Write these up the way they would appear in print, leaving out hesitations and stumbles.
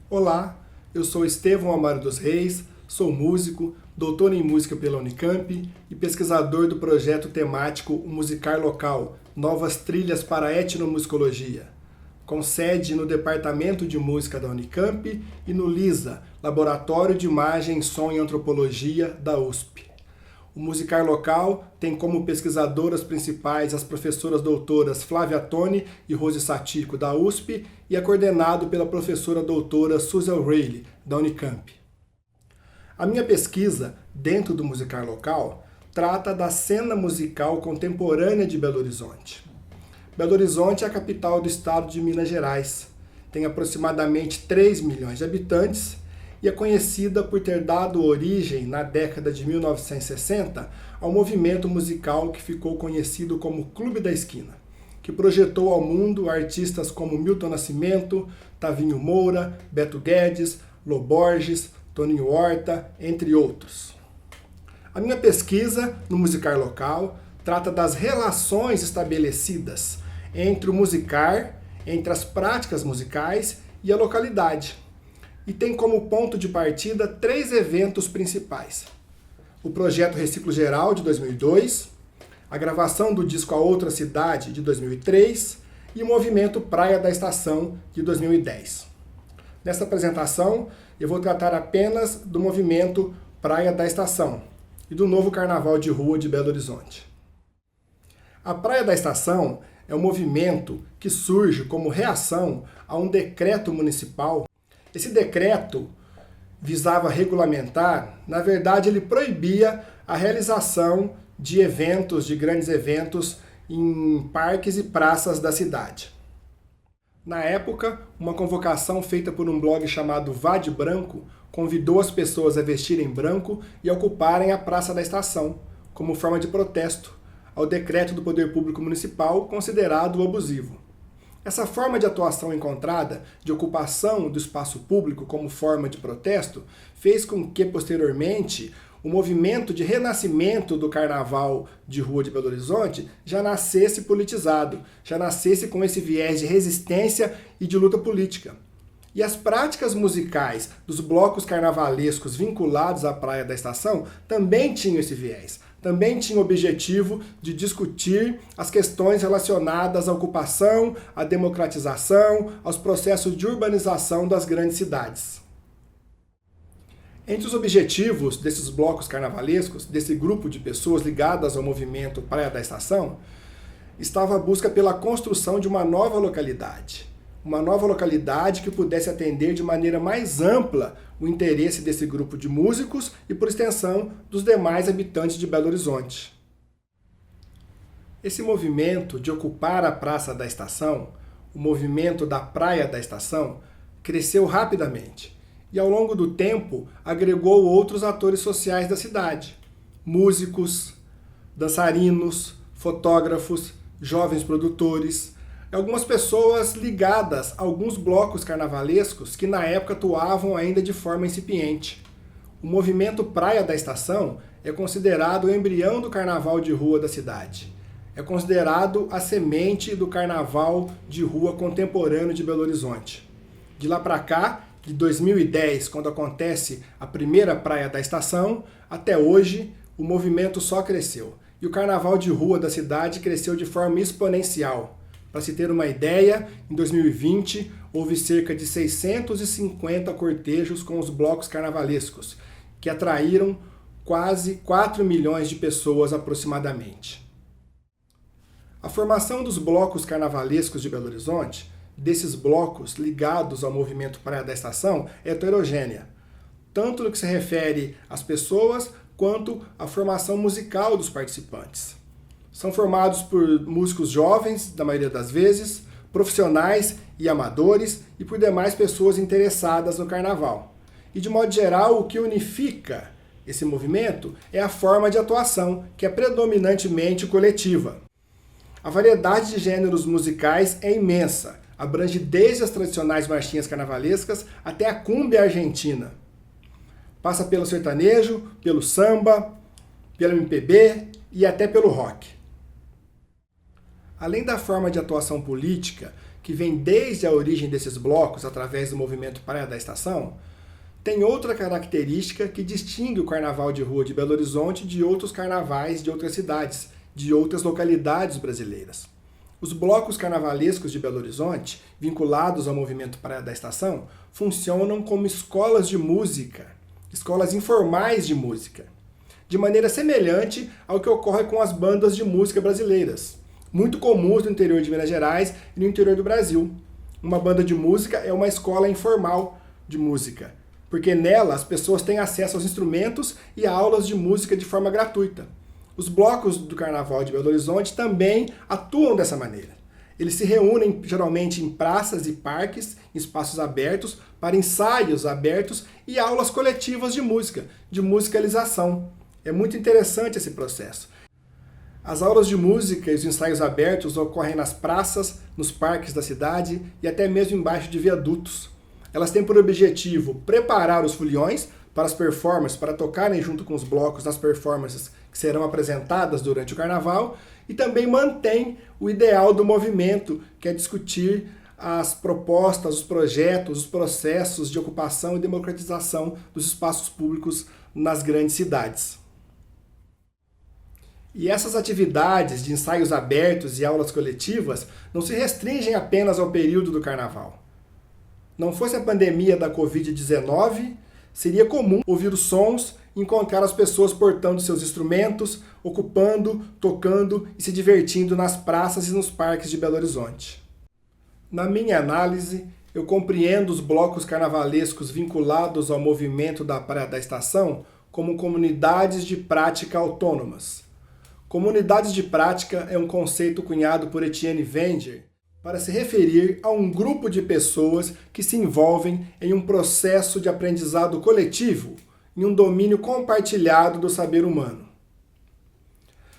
Olá, eu sou Estevão Amaro dos Reis, sou músico, doutor em música pela Unicamp e pesquisador do projeto temático O Musicar Local, Novas Trilhas para a Etnomusicologia, com sede no Departamento de Música da Unicamp e no LISA, Laboratório de Imagem, Som e Antropologia da USP. O Musicar Local tem como pesquisadoras principais as professoras doutoras Flávia Toni e Rose Satico, da USP, e é coordenado pela professora doutora Susan Rayleigh, da Unicamp. A minha pesquisa, dentro do Musicar Local, trata da cena musical contemporânea de Belo Horizonte. Belo Horizonte é a capital do estado de Minas Gerais. Tem aproximadamente 3 milhões de habitantes e é conhecida por ter dado origem, na década de 1960, ao movimento musical que ficou conhecido como Clube da Esquina, que projetou ao mundo artistas como Milton Nascimento, Tavinho Moura, Beto Guedes, Lô Borges, Toninho Horta, entre outros. A minha pesquisa no Musicar Local trata das relações estabelecidas entre o musicar, entre as práticas musicais e a localidade, e tem como ponto de partida 3 eventos principais: o projeto Reciclo Geral, de 2002, a gravação do disco A Outra Cidade, de 2003, e o movimento Praia da Estação, de 2010. Nesta apresentação, eu vou tratar apenas do movimento Praia da Estação e do novo Carnaval de Rua de Belo Horizonte. A Praia da Estação é um movimento que surge como reação a um decreto municipal. Esse decreto visava regulamentar, na verdade ele proibia a realização de eventos, de grandes eventos, em parques e praças da cidade. Na época, uma convocação feita por um blog chamado Vá de Branco convidou as pessoas a vestirem branco e ocuparem a Praça da Estação, como forma de protesto ao decreto do Poder Público Municipal considerado abusivo. Essa forma de atuação encontrada, de ocupação do espaço público como forma de protesto, fez com que, posteriormente, o movimento de renascimento do Carnaval de Rua de Belo Horizonte já nascesse politizado, já nascesse com esse viés de resistência e de luta política. E as práticas musicais dos blocos carnavalescos vinculados à Praia da Estação também tinham esse viés, também tinham o objetivo de discutir as questões relacionadas à ocupação, à democratização, aos processos de urbanização das grandes cidades. Entre os objetivos desses blocos carnavalescos, desse grupo de pessoas ligadas ao movimento Praia da Estação, estava a busca pela construção de uma nova localidade que pudesse atender de maneira mais ampla o interesse desse grupo de músicos e, por extensão, dos demais habitantes de Belo Horizonte. Esse movimento de ocupar a Praça da Estação, o movimento da Praia da Estação, cresceu rapidamente e, ao longo do tempo, agregou outros atores sociais da cidade: músicos, dançarinos, fotógrafos, jovens produtores, algumas pessoas ligadas a alguns blocos carnavalescos que na época atuavam ainda de forma incipiente. O movimento Praia da Estação é considerado o embrião do carnaval de rua da cidade. É considerado a semente do carnaval de rua contemporâneo de Belo Horizonte. De lá para cá, de 2010, quando acontece a primeira Praia da Estação, até hoje, o movimento só cresceu. E o carnaval de rua da cidade cresceu de forma exponencial. Para se ter uma ideia, em 2020 houve cerca de 650 cortejos com os blocos carnavalescos, que atraíram quase 4 milhões de pessoas aproximadamente. A formação dos blocos carnavalescos de Belo Horizonte, desses blocos ligados ao movimento Praia da Estação, é heterogênea, tanto no que se refere às pessoas quanto à formação musical dos participantes. São formados por músicos jovens, da maioria das vezes, profissionais e amadores, e por demais pessoas interessadas no carnaval. E, de modo geral, o que unifica esse movimento é a forma de atuação, que é predominantemente coletiva. A variedade de gêneros musicais é imensa, abrange desde as tradicionais marchinhas carnavalescas até a cúmbia argentina. Passa pelo sertanejo, pelo samba, pelo MPB e até pelo rock. Além da forma de atuação política, que vem desde a origem desses blocos através do movimento Praia da Estação, tem outra característica que distingue o Carnaval de Rua de Belo Horizonte de outros carnavais de outras cidades, de outras localidades brasileiras. Os blocos carnavalescos de Belo Horizonte, vinculados ao movimento Praia da Estação, funcionam como escolas de música, escolas informais de música, de maneira semelhante ao que ocorre com as bandas de música brasileiras, muito comuns no interior de Minas Gerais e no interior do Brasil. Uma banda de música é uma escola informal de música, porque nela as pessoas têm acesso aos instrumentos e a aulas de música de forma gratuita. Os blocos do Carnaval de Belo Horizonte também atuam dessa maneira. Eles se reúnem geralmente em praças e parques, em espaços abertos, para ensaios abertos e aulas coletivas de musicalização. É muito interessante esse processo. As aulas de música e os ensaios abertos ocorrem nas praças, nos parques da cidade e até mesmo embaixo de viadutos. Elas têm por objetivo preparar os foliões para as performances, para tocarem junto com os blocos nas performances que serão apresentadas durante o Carnaval, e também mantém o ideal do movimento, que é discutir as propostas, os projetos, os processos de ocupação e democratização dos espaços públicos nas grandes cidades. E essas atividades de ensaios abertos e aulas coletivas não se restringem apenas ao período do Carnaval. Não fosse a pandemia da Covid-19, seria comum ouvir os sons e encontrar as pessoas portando seus instrumentos, ocupando, tocando e se divertindo nas praças e nos parques de Belo Horizonte. Na minha análise, eu compreendo os blocos carnavalescos vinculados ao movimento da Praia da Estação como comunidades de prática autônomas. Comunidades de prática é um conceito cunhado por Etienne Wenger para se referir a um grupo de pessoas que se envolvem em um processo de aprendizado coletivo, em um domínio compartilhado do saber humano.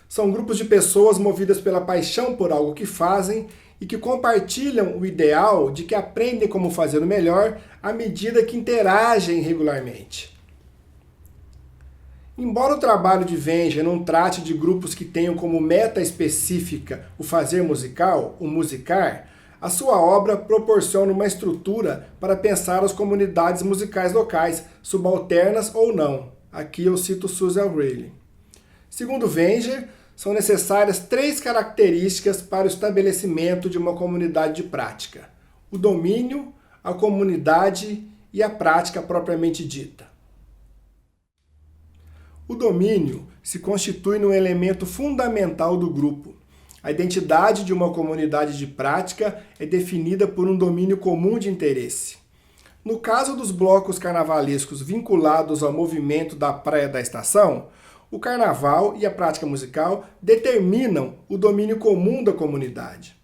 São grupos de pessoas movidas pela paixão por algo que fazem e que compartilham o ideal de que aprendem como fazer o melhor à medida que interagem regularmente. Embora o trabalho de Wenger não trate de grupos que tenham como meta específica o fazer musical, o musicar, a sua obra proporciona uma estrutura para pensar as comunidades musicais locais, subalternas ou não. Aqui eu cito Susan Rayleigh. Segundo Wenger, são necessárias 3 características para o estabelecimento de uma comunidade de prática: o domínio, a comunidade e a prática propriamente dita. O domínio se constitui num elemento fundamental do grupo. A identidade de uma comunidade de prática é definida por um domínio comum de interesse. No caso dos blocos carnavalescos vinculados ao movimento da Praia da Estação, o carnaval e a prática musical determinam o domínio comum da comunidade.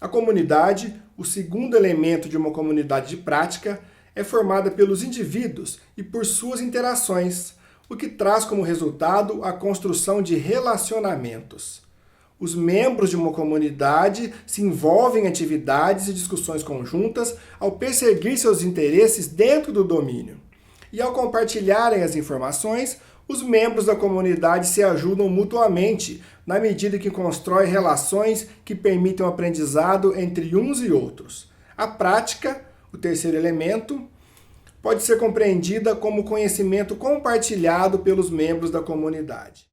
A comunidade, o segundo elemento de uma comunidade de prática, é formada pelos indivíduos e por suas interações, o que traz como resultado a construção de relacionamentos. Os membros de uma comunidade se envolvem em atividades e discussões conjuntas ao perseguir seus interesses dentro do domínio. E ao compartilharem as informações, os membros da comunidade se ajudam mutuamente, na medida que constroem relações que permitam aprendizado entre uns e outros. A prática, o terceiro elemento, pode ser compreendida como conhecimento compartilhado pelos membros da comunidade.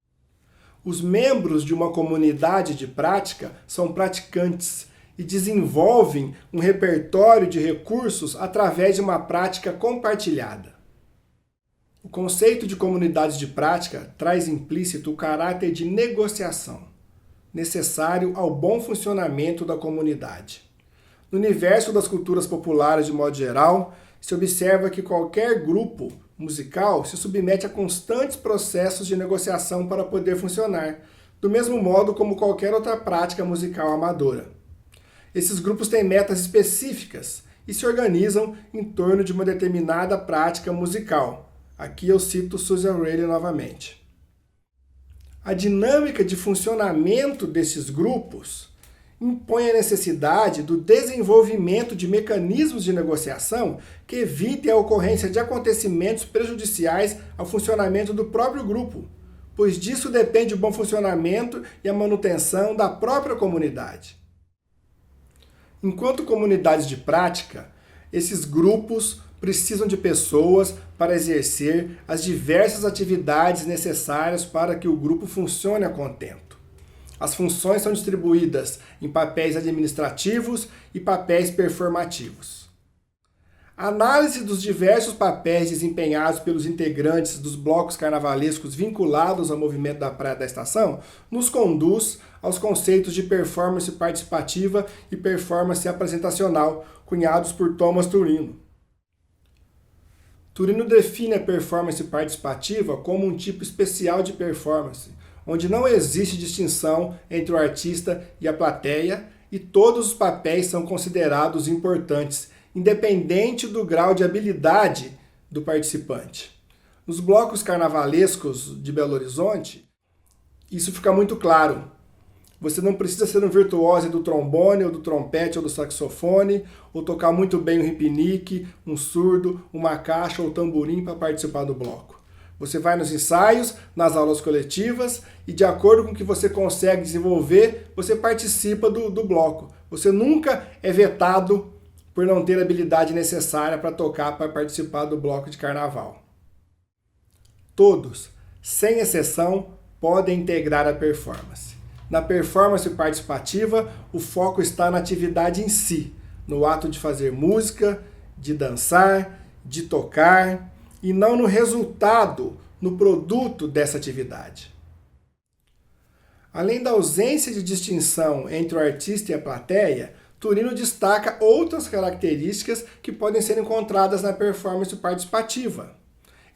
Os membros de uma comunidade de prática são praticantes e desenvolvem um repertório de recursos através de uma prática compartilhada. O conceito de comunidade de prática traz implícito o caráter de negociação, necessário ao bom funcionamento da comunidade. No universo das culturas populares de modo geral, se observa que qualquer grupo musical se submete a constantes processos de negociação para poder funcionar, do mesmo modo como qualquer outra prática musical amadora. Esses grupos têm metas específicas e se organizam em torno de uma determinada prática musical. Aqui eu cito Susan Rayleigh novamente. A dinâmica de funcionamento desses grupos impõe a necessidade do desenvolvimento de mecanismos de negociação que evitem a ocorrência de acontecimentos prejudiciais ao funcionamento do próprio grupo, pois disso depende o bom funcionamento e a manutenção da própria comunidade. Enquanto comunidades de prática, esses grupos precisam de pessoas para exercer as diversas atividades necessárias para que o grupo funcione a contento. As funções são distribuídas em papéis administrativos e papéis performativos. A análise dos diversos papéis desempenhados pelos integrantes dos blocos carnavalescos vinculados ao movimento da Praia da Estação nos conduz aos conceitos de performance participativa e performance apresentacional, cunhados por Thomas Turino. Turino define a performance participativa como um tipo especial de performance, onde não existe distinção entre o artista e a plateia e todos os papéis são considerados importantes, independente do grau de habilidade do participante. Nos blocos carnavalescos de Belo Horizonte, isso fica muito claro. Você não precisa ser um virtuoso do trombone, ou do trompete, ou do saxofone, ou tocar muito bem um ripinique, um surdo, uma caixa ou tamborim para participar do bloco. Você vai nos ensaios, nas aulas coletivas e de acordo com o que você consegue desenvolver, você participa do bloco. Você nunca é vetado por não ter a habilidade necessária para tocar, para participar do bloco de carnaval. Todos, sem exceção, podem integrar a performance. Na performance participativa, o foco está na atividade em si, no ato de fazer música, de dançar, de tocar, e não no resultado, no produto dessa atividade. Além da ausência de distinção entre o artista e a plateia, Turino destaca outras características que podem ser encontradas na performance participativa.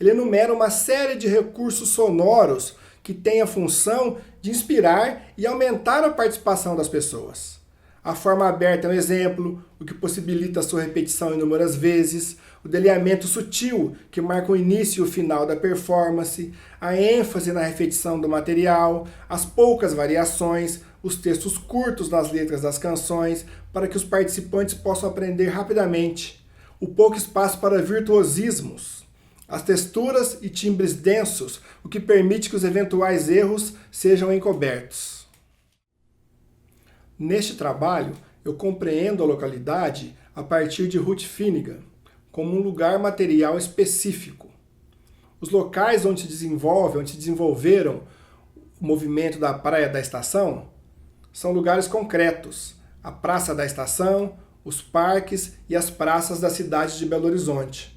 Ele enumera uma série de recursos sonoros que têm a função de inspirar e aumentar a participação das pessoas. A forma aberta é um exemplo, o que possibilita a sua repetição inúmeras vezes, o delineamento sutil, que marca o início e o final da performance, a ênfase na repetição do material, as poucas variações, os textos curtos nas letras das canções, para que os participantes possam aprender rapidamente, o pouco espaço para virtuosismos, as texturas e timbres densos, o que permite que os eventuais erros sejam encobertos. Neste trabalho, eu compreendo a localidade a partir de Ruth Finnegan, como um lugar material específico. Os locais onde se desenvolveram o movimento da Praia da Estação são lugares concretos, a Praça da Estação, os parques e as praças da cidade de Belo Horizonte.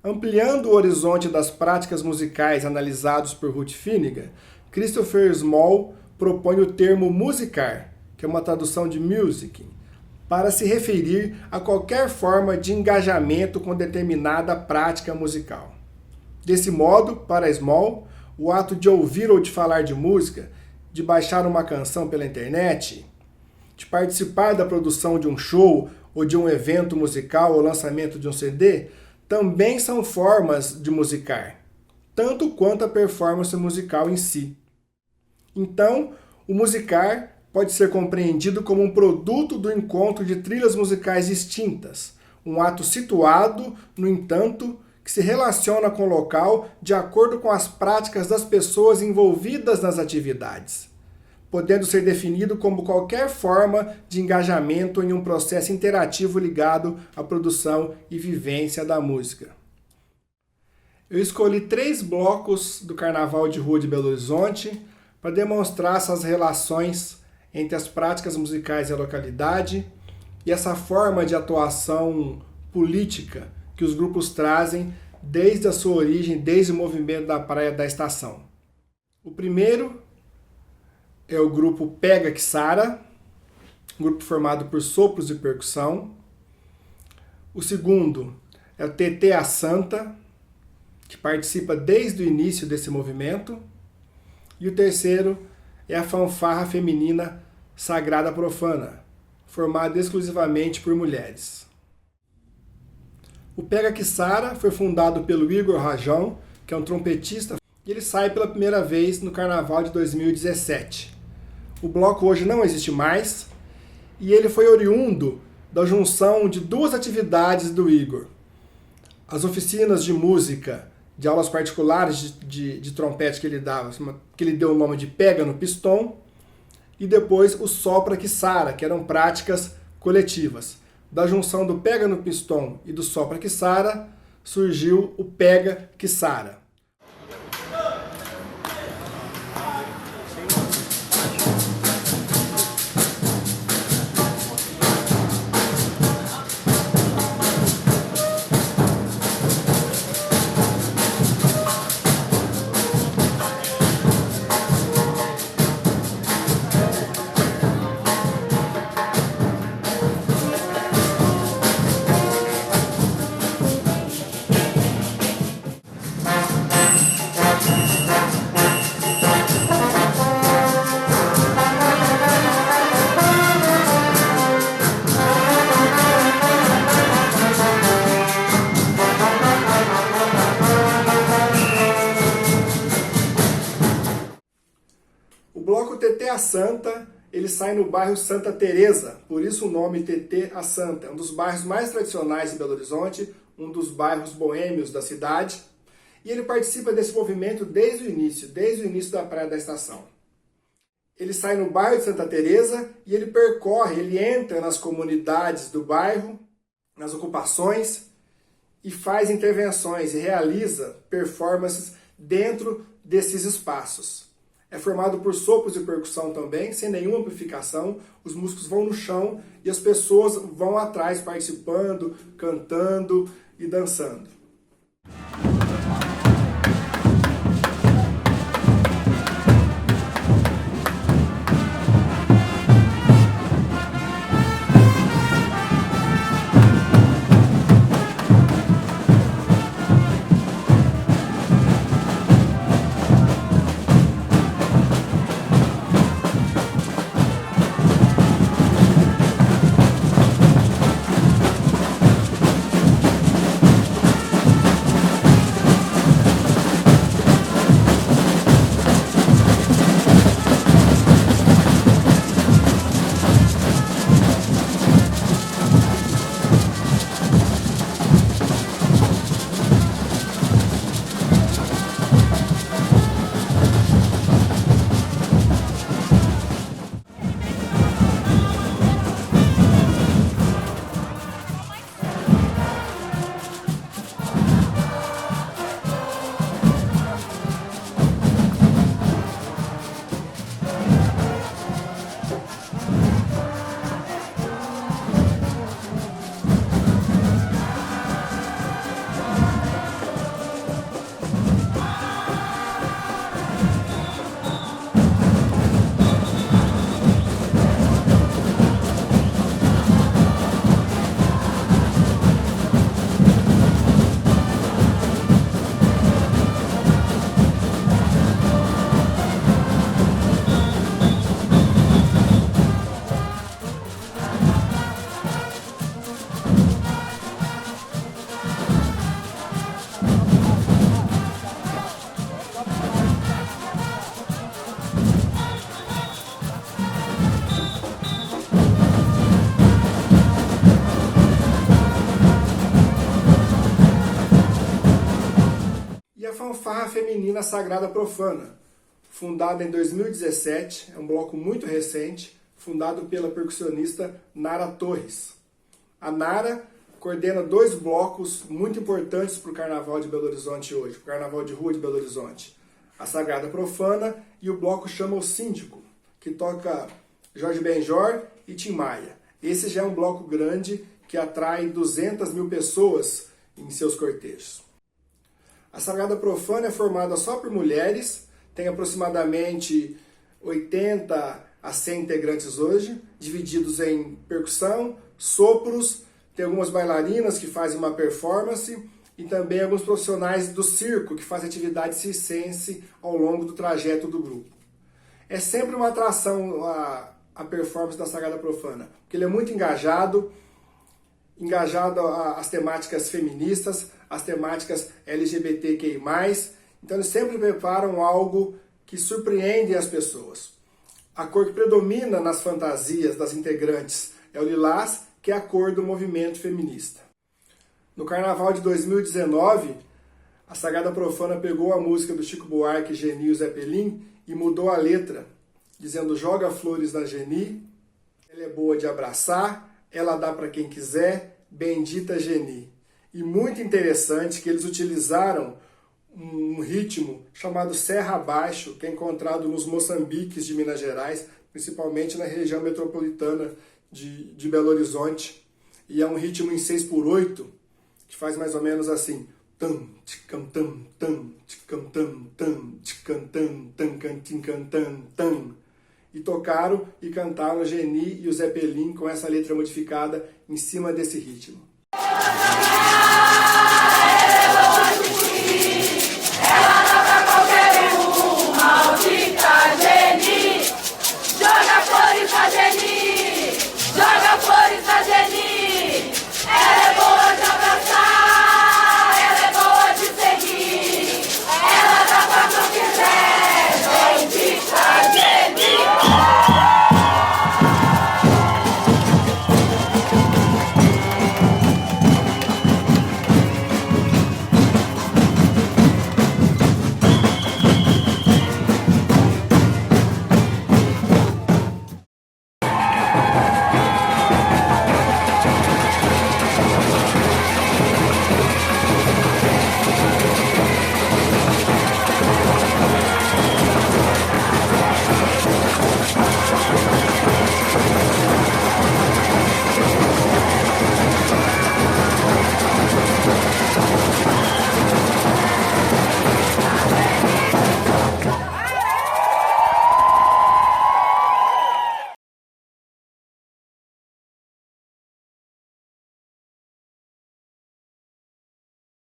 Ampliando o horizonte das práticas musicais analisados por Ruth Finnegan, Christopher Small propõe o termo musicar, que é uma tradução de music, para se referir a qualquer forma de engajamento com determinada prática musical. Desse modo, para Small, o ato de ouvir ou de falar de música, de baixar uma canção pela internet, de participar da produção de um show ou de um evento musical ou lançamento de um CD, também são formas de musicar, tanto quanto a performance musical em si. Então, o musicar pode ser compreendido como um produto do encontro de trilhas musicais distintas, um ato situado, no entanto, que se relaciona com o local de acordo com as práticas das pessoas envolvidas nas atividades, podendo ser definido como qualquer forma de engajamento em um processo interativo ligado à produção e vivência da música. Eu escolhi 3 blocos do Carnaval de Rua de Belo Horizonte para demonstrar essas relações entre as práticas musicais e a localidade e essa forma de atuação política que os grupos trazem desde a sua origem, desde o movimento da Praia da Estação. O primeiro é o grupo Pega que Sara, um grupo formado por sopros e percussão. O segundo é o TT a Santa, que participa desde o início desse movimento. E o terceiro é a fanfarra feminina Sagrada Profana, formada exclusivamente por mulheres. O Pega que Sara foi fundado pelo Igor Rajão, que é um trompetista, e ele sai pela primeira vez no Carnaval de 2017. O bloco hoje não existe mais, e ele foi oriundo da junção de 2 atividades do Igor. As oficinas de música, de aulas particulares de trompete que ele dava, que ele deu o nome de Pega no Piston, e depois o Sopra que Sara, que eram práticas coletivas. Da junção do Pega no Pistão e do Sopra que Sara, surgiu o Pega que Sara. O bloco TT a Santa, ele sai no bairro Santa Teresa, por isso o nome TT a Santa. É um dos bairros mais tradicionais de Belo Horizonte, um dos bairros boêmios da cidade. E ele participa desse movimento desde o início da Praia da Estação. Ele sai no bairro de Santa Teresa e ele percorre, ele entra nas comunidades do bairro, nas ocupações, e faz intervenções e realiza performances dentro desses espaços. É formado por sopros e percussão também, sem nenhuma amplificação. Os músicos vão no chão e as pessoas vão atrás participando, cantando e dançando. Fanfarra Feminina Sagrada Profana, fundada em 2017, é um bloco muito recente, fundado pela percussionista Nara Torres. A Nara coordena dois blocos muito importantes para o Carnaval de Belo Horizonte hoje, para o Carnaval de Rua de Belo Horizonte. A Sagrada Profana e o bloco chama o Síndico, que toca Jorge Benjor e Tim Maia. Esse já é um bloco grande que atrai 200 mil pessoas em seus cortejos. A Sagrada Profana é formada só por mulheres, tem aproximadamente 80 a 100 integrantes hoje, divididos em percussão, sopros, tem algumas bailarinas que fazem uma performance e também alguns profissionais do circo que fazem atividade circense ao longo do trajeto do grupo. É sempre uma atração a performance da Sagrada Profana, porque ele é muito engajado às temáticas feministas, às temáticas LGBTQI+, então eles sempre preparam algo que surpreende as pessoas. A cor que predomina nas fantasias das integrantes é o lilás, que é a cor do movimento feminista. No Carnaval de 2019, a Sagrada Profana pegou a música do Chico Buarque, Genil e Zeppelin e mudou a letra. dizendo: joga flores na Geni, ela é boa de abraçar, ela dá para quem quiser, bendita Geni. E muito interessante que eles utilizaram um ritmo chamado Serra Abaixo, que é encontrado nos Moçambiques de Minas Gerais, principalmente na região metropolitana de Belo Horizonte. E é um ritmo em 6/8, que faz mais ou menos assim: tam, ticam, tam, tam, ticam, tam, tam, ticam, tam, tam, cantim, cantam, tam. E tocaram e cantaram Geni e o Zeppelin com essa letra modificada em cima desse ritmo.